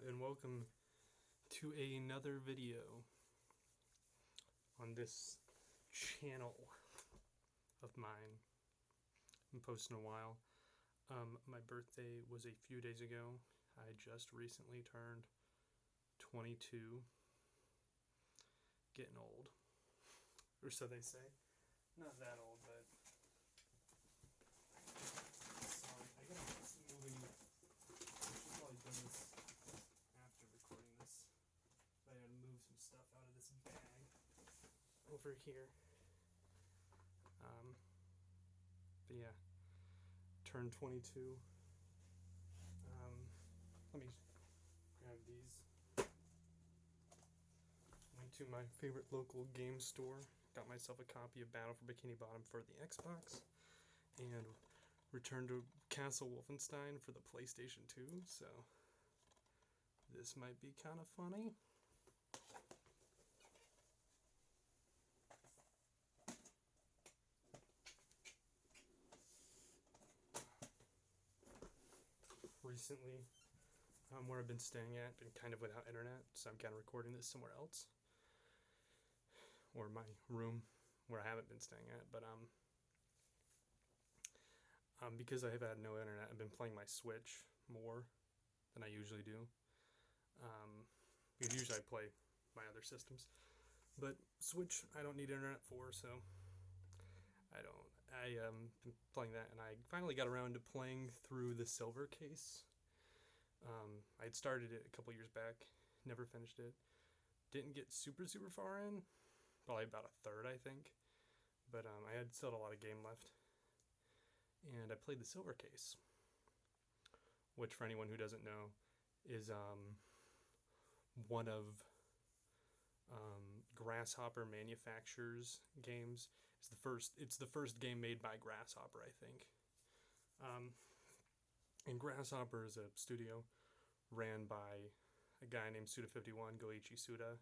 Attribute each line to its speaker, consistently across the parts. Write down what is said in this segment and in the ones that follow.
Speaker 1: and welcome to another video on this channel of mine. I'm posting a while. My birthday was a few days ago. I just recently turned 22. Getting old. Or so they say. Not that old, but... Sorry, I gotta keep moving. I should probably done this after recording this. I gotta move some stuff out of this bag over here. But yeah, turned 22. Let me grab these. Went to my favorite local game store, got myself a copy of Battle for Bikini Bottom for the Xbox, and returned to Castle Wolfenstein for the PlayStation 2, so this might be kind of funny. Recently, where I've been staying at, been kind of without internet, so I'm kind of recording this somewhere else, or my room where I haven't been staying at. But because I have had no internet, I've been playing my Switch more than I usually do. Because usually I play my other systems, but Switch I don't need internet for, so I been playing that, and I finally got around to playing through the Silver Case. I had started it a couple years back, never finished it. Didn't get super far in, probably about a third, I think. But I had still had a lot of game left, and I played the Silver Case, which for anyone who doesn't know is one of Grasshopper Manufacture's games. It's the first game made by Grasshopper, I think. And Grasshopper is a studio ran by a guy named Suda51, Goichi Suda.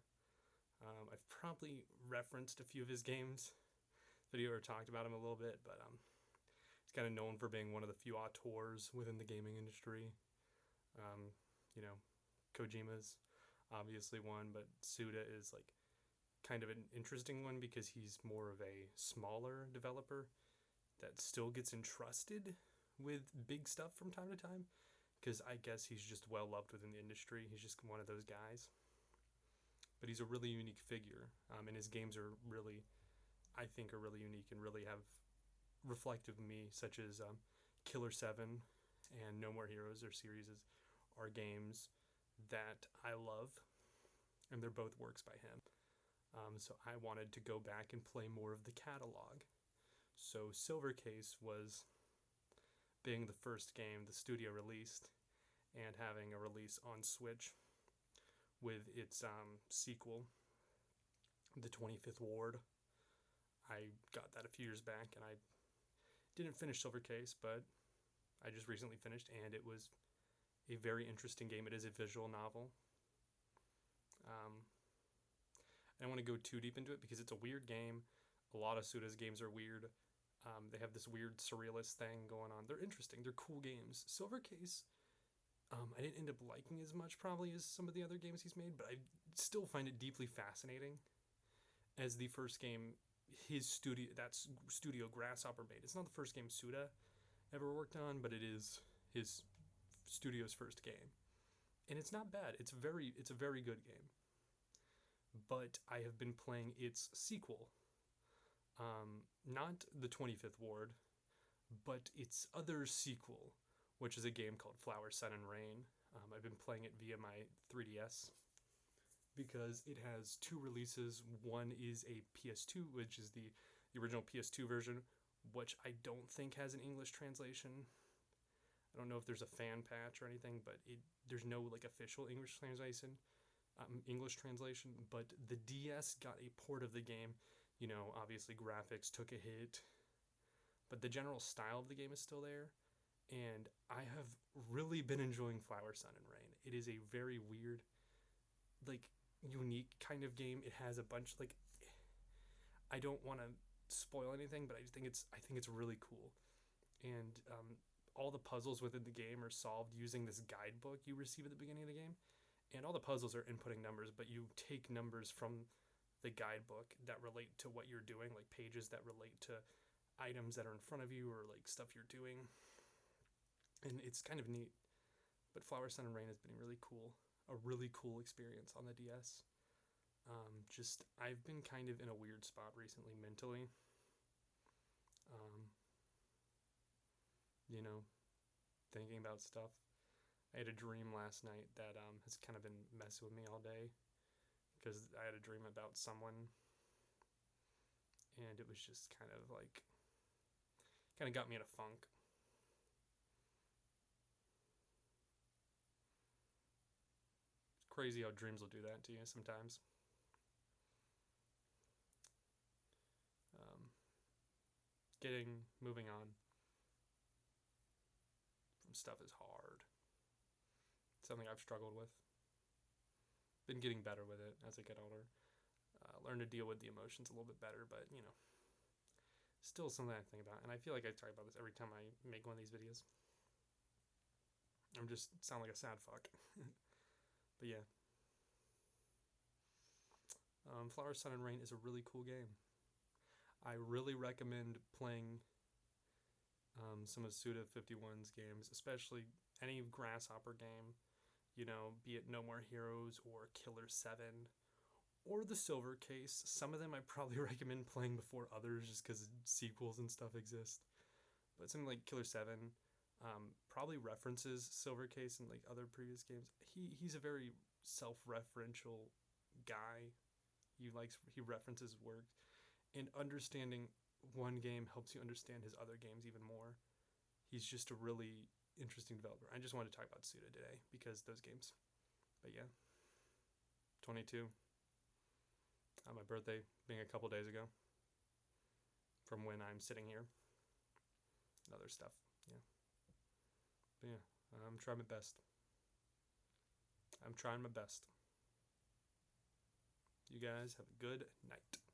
Speaker 1: I've probably referenced a few of his games, video, or talked about him a little bit, but he's kind of known for being one of the few auteurs within the gaming industry. Kojima's obviously one, but Suda is like kind of an interesting one because he's more of a smaller developer that still gets entrusted with big stuff from time to time, because I guess he's just well loved within the industry. He's just one of those guys. But he's a really unique figure, and his games are really, I think, are really unique and really have reflective of me, such as Killer 7 and No More Heroes. Their series are games that I love, and they're both works by him. So I wanted to go back and play more of the catalog. So Silver Case was being the first game the studio released and having a release on Switch with its sequel, The 25th Ward. I got that a few years back, and I didn't finish Silver Case, but I just recently finished, and it was a very interesting game. It is a visual novel. I don't want to go too deep into it because it's a weird game. A lot of Suda's games are weird. They have this weird surrealist thing going on. They're interesting. They're cool games. Silver Case, I didn't end up liking as much probably as some of the other games he's made, but I still find it deeply fascinating as the first game studio Grasshopper made. It's not the first game Suda ever worked on, but it is his studio's first game. And it's not bad. It's a very good game. But I have been playing its sequel. Not the 25th Ward, but its other sequel, which is a game called Flower, Sun, and Rain. I've been playing it via my 3DS because it has two releases. One is a PS2, which is the original PS2 version, which I don't think has an English translation. I don't know if there's a fan patch or anything, but there's no like official English translation. But the DS got a port of the game. Obviously graphics took a hit, but the general style of the game is still there, and I have really been enjoying Flower, Sun, and Rain. It is a very weird, unique kind of game. It has a bunch, I don't want to spoil anything, but I think it's really cool, and all the puzzles within the game are solved using this guidebook you receive at the beginning of the game. And all the puzzles are inputting numbers, but you take numbers from the guidebook that relate to what you're doing, like pages that relate to items that are in front of you or like stuff you're doing. And it's kind of neat. But Flower, Sun, and Rain has been really cool. A really cool experience on the DS. I've been kind of in a weird spot recently mentally. Um, you know, thinking about stuff. I had a dream last night that has kind of been messing with me all day because I had a dream about someone, and it was just kind of got me in a funk. It's crazy how dreams will do that to you sometimes. Um, moving on from stuff is hard. It's something I've struggled with. Been getting better with it as I get older. Learn to deal with the emotions a little bit better, but still something I think about. And I feel like I talk about this every time I make one of these videos. I'm just sound like a sad fuck. But yeah. Flower, Sun, and Rain is a really cool game. I really recommend playing some of Suda51's games, especially any Grasshopper game, be it No More Heroes or Killer 7 or the Silver Case. Some of them I probably recommend playing before others just because sequels and stuff exist. But something like Killer 7 probably references Silver Case and like other previous games. He's a very self-referential guy. He references work, and understanding one game helps you understand his other games even more. He's just a really interesting developer. I just wanted to talk about Suda today because those games. But yeah, 22. My birthday being a couple days ago from when I'm sitting here. And other stuff. Yeah. But yeah, I'm trying my best. You guys have a good night.